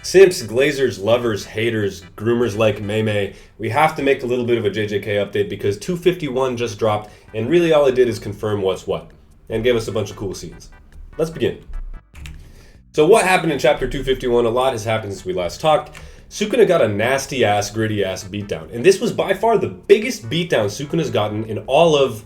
Simps, glazers, lovers, haters, groomers like Mei, we have to make a little bit of a JJK update because 251 just dropped, and really all it did is confirm what's what, and gave us a bunch of cool scenes. Let's begin. So what happened in chapter 251? A lot has happened since we last talked. Sukuna got a nasty-ass, gritty-ass beatdown, and this was by far the biggest beatdown Sukuna's gotten in all of,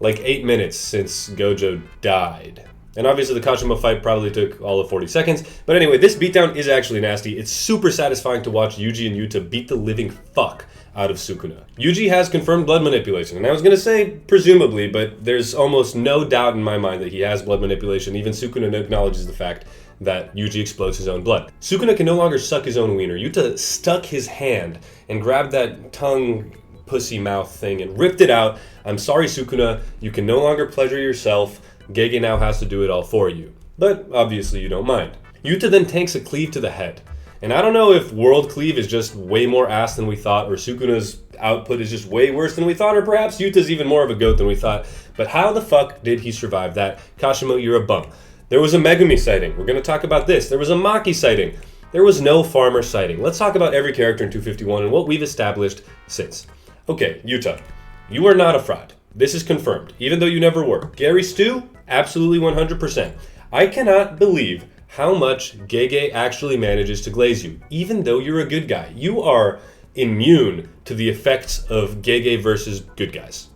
8 minutes since Gojo died. And obviously the Kashimo fight probably took all of 40 seconds. But anyway, this beatdown is actually nasty. It's super satisfying to watch Yuji and Yuta beat the living fuck out of Sukuna. Yuji has confirmed blood manipulation. And I was going to say presumably, but there's almost no doubt in my mind that he has blood manipulation. Even Sukuna acknowledges the fact that Yuji explodes his own blood. Sukuna can no longer suck his own wiener. Yuta stuck his hand and grabbed that tongue pussy mouth thing and ripped it out. I'm sorry, Sukuna. You can no longer pleasure yourself. Gege now has to do it all for you. But obviously you don't mind. Yuta then tanks a cleave to the head. And I don't know if World Cleave is just way more ass than we thought, or Sukuna's output is just way worse than we thought, or perhaps Yuta's even more of a goat than we thought. But how the fuck did he survive that? Kashimo, you're a bum. There was a Megumi sighting. We're going to talk about this. There was a Maki sighting. There was no farmer sighting. Let's talk about every character in 251 and what we've established since. Okay, Yuta, you are not a fraud. This is confirmed, even though you never were. Gary Stu? Absolutely 100%. I cannot believe how much Gege actually manages to glaze you, even though you're a good guy. You are immune to the effects of Gege versus good guys.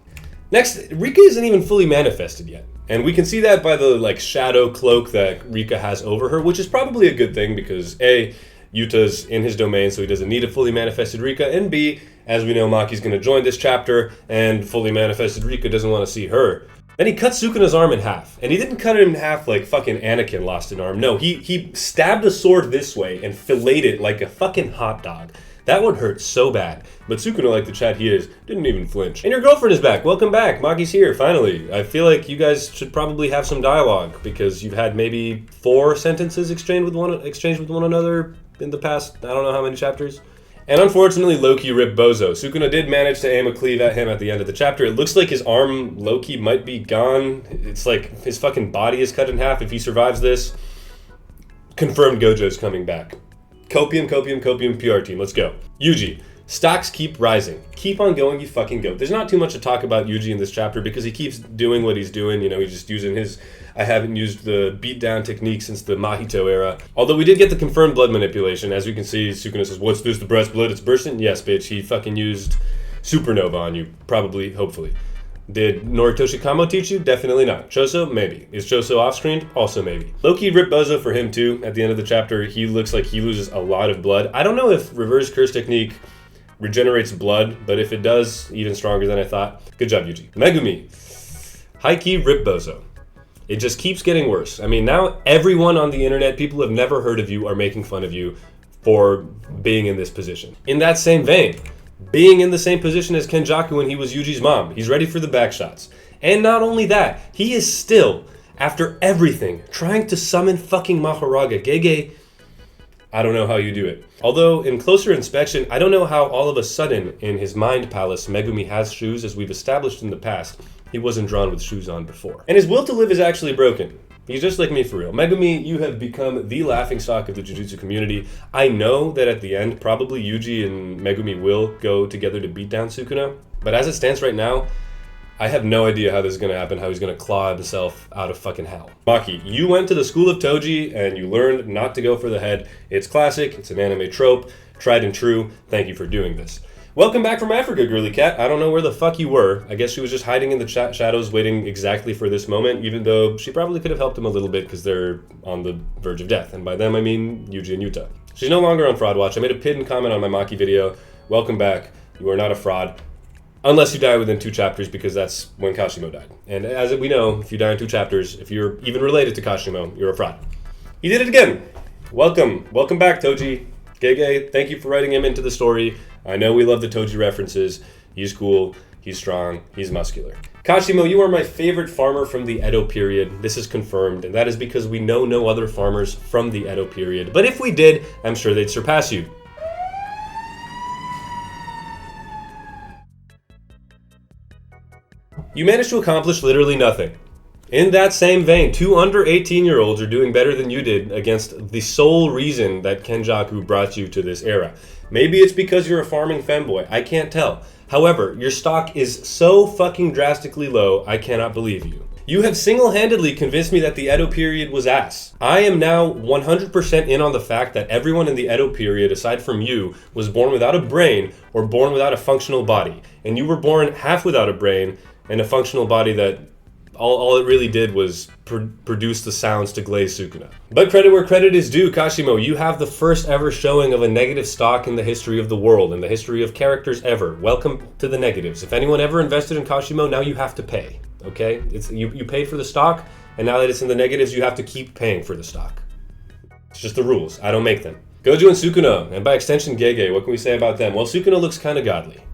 Next, Rika isn't even fully manifested yet. And we can see that by the shadow cloak that Rika has over her, which is probably a good thing because A, Yuta's in his domain, so he doesn't need a fully manifested Rika, and B, as we know, Maki's going to join this chapter, and fully manifested Rika doesn't want to see her. Then he cut Sukuna's arm in half, and he didn't cut it in half like fucking Anakin lost an arm. No, he stabbed a sword this way and filleted it like a fucking hot dog. That would hurt so bad. But Sukuna, like the Chad he is, didn't even flinch. And your girlfriend is back. Welcome back. Maki's here, finally. I feel like you guys should probably have some dialogue, because you've had maybe 4 sentences exchanged with one another in the past, I don't know how many chapters. And unfortunately, lowkey ripped Bozo. Sukuna did manage to aim a cleave at him at the end of the chapter. It looks like his arm, lowkey, might be gone. It's like his fucking body is cut in half if he survives this. Confirmed Gojo's coming back. Copium, PR team, let's go. Yuji, stocks keep rising. Keep on going, you fucking goat. There's not too much to talk about Yuji in this chapter because he keeps doing what he's doing. You know, he's just using his, I haven't used the beatdown technique since the Mahito era. Although we did get the confirmed blood manipulation. As we can see, Sukuna says, what's this, the breast blood, it's bursting? Yes, bitch, he fucking used supernova on you. Probably, hopefully. Did Noritoshi Kamo teach you? Definitely not. Choso? Maybe. Is Choso off-screen? Also maybe. Lowkey ripped Bozo for him too. At the end of the chapter, he looks like he loses a lot of blood. I don't know if reverse curse technique regenerates blood, but if it does, even stronger than I thought. Good job, Yuji. Megumi. High-key rip Bozo. It just keeps getting worse. I mean, now everyone on the internet, people who have never heard of you, are making fun of you for being in this position. In that same vein, being in the same position as Kenjaku when he was Yuji's mom. He's ready for the back shots. And not only that, he is still, after everything, trying to summon fucking Mahoraga. Gege, I don't know how you do it. Although, in closer inspection, I don't know how all of a sudden, in his mind palace, Megumi has shoes, as we've established in the past. He wasn't drawn with shoes on before. And his will to live is actually broken. He's just like me for real. Megumi, you have become the laughingstock of the Jujutsu community. I know that at the end, probably Yuji and Megumi will go together to beat down Sukuna. But as it stands right now, I have no idea how this is going to happen, how he's going to claw himself out of fucking hell. Maki, you went to the school of Toji and you learned not to go for the head. It's classic, it's an anime trope, tried and true. Thank you for doing this. Welcome back from Africa, girly cat. I don't know where the fuck you were. I guess she was just hiding in the shadows waiting exactly for this moment, even though she probably could have helped him a little bit because they're on the verge of death. And by them, I mean Yuji and Yuta. She's no longer on Fraud Watch. I made a pinned comment on my Maki video. Welcome back. You are not a fraud. Unless you die within 2 chapters, because that's when Kashimo died. And as we know, if you die in 2 chapters, if you're even related to Kashimo, you're a fraud. He did it again. Welcome. Welcome back, Toji. Gege, thank you for writing him into the story. I know we love the Toji references. He's cool, he's strong, he's muscular. Kashimo, you are my favorite farmer from the Edo period. This is confirmed, and that is because we know no other farmers from the Edo period. But if we did, I'm sure they'd surpass you. You managed to accomplish literally nothing. In that same vein, 2 under 18-year-olds are doing better than you did against the sole reason that Kenjaku brought you to this era. Maybe it's because you're a farming femboy. I can't tell. However, your stock is so fucking drastically low, I cannot believe you. You have single-handedly convinced me that the Edo period was ass. I am now 100% in on the fact that everyone in the Edo period, aside from you, was born without a brain or born without a functional body. And you were born half without a brain and a functional body that all it really did was produce the sounds to glaze Sukuna. But credit where credit is due, Kashimo, you have the first ever showing of a negative stock in the history of the world, in the history of characters ever. Welcome to the negatives. If anyone ever invested in Kashimo, now you have to pay, okay? You paid for the stock, and now that it's in the negatives, you have to keep paying for the stock. It's just the rules. I don't make them. Gojo and Sukuna, and by extension Gege, what can we say about them? Well, Sukuna looks kind of godly.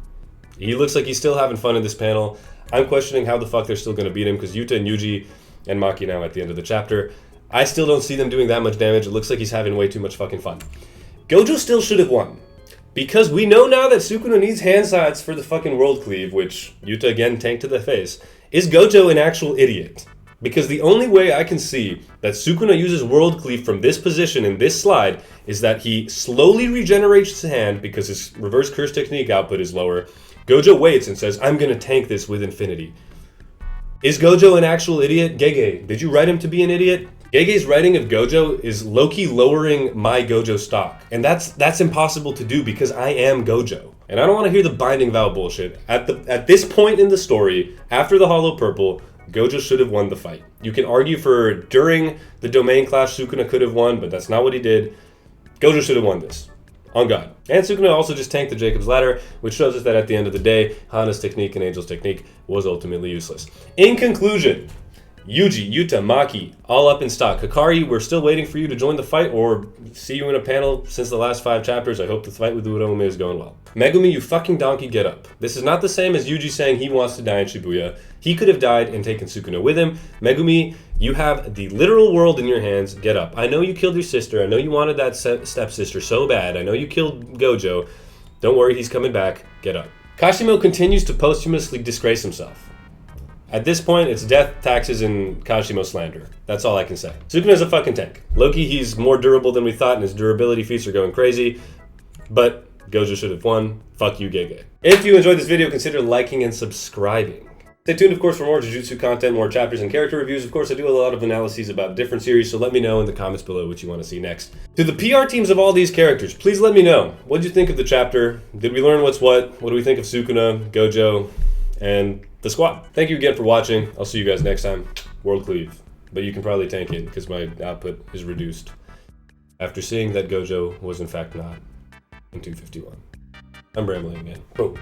He looks like he's still having fun in this panel. I'm questioning how the fuck they're still going to beat him, because Yuta and Yuji and Maki now at the end of the chapter. I still don't see them doing that much damage. It looks like he's having way too much fucking fun. Gojo still should have won, because we know now that Sukuna needs hand sides for the fucking world cleave, which Yuta again tanked to the face. Is Gojo an actual idiot? Because the only way I can see that Sukuna uses world cleave from this position in this slide is that he slowly regenerates his hand because his reverse curse technique output is lower. Gojo waits and says, I'm gonna tank this with infinity. Is Gojo an actual idiot? Gege, did you write him to be an idiot? Gege's writing of Gojo is low-key lowering my Gojo stock. And that's impossible to do because I am Gojo. And I don't want to hear the binding vow bullshit. At this point in the story, after the Hollow Purple, Gojo should have won the fight. You can argue for during the domain clash Sukuna could have won, but that's not what he did. Gojo should have won this. On God. And Sukuna also just tanked the Jacob's Ladder, which shows us that at the end of the day, Hana's technique and Angel's technique was ultimately useless. In conclusion, Yuji, Yuta, Maki, all up in stock. Hikari, we're still waiting for you to join the fight or see you in a panel since the last 5 chapters. I hope the fight with Uraume is going well. Megumi, you fucking donkey, get up. This is not the same as Yuji saying he wants to die in Shibuya. He could have died and taken Sukuna with him. Megumi, you have the literal world in your hands. Get up. I know you killed your sister. I know you wanted that stepsister so bad. I know you killed Gojo. Don't worry, he's coming back. Get up. Kashimo continues to posthumously disgrace himself. At this point, it's death, taxes, and Kashimo slander. That's all I can say. Sukuna's a fucking tank. Loki, he's more durable than we thought, and his durability feats are going crazy. But Gojo should have won. Fuck you, Gege. If you enjoyed this video, consider liking and subscribing. Stay tuned, of course, for more Jujutsu content, more chapters and character reviews. Of course, I do a lot of analyses about different series, so let me know in the comments below what you want to see next. To the PR teams of all these characters, please let me know. What did you think of the chapter? Did we learn what's what? What do we think of Sukuna, Gojo, and the squad? Thank you again for watching. I'll see you guys next time. World Cleave. But you can probably tank it because my output is reduced after seeing that Gojo was in fact not in 251. I'm rambling again. Boom.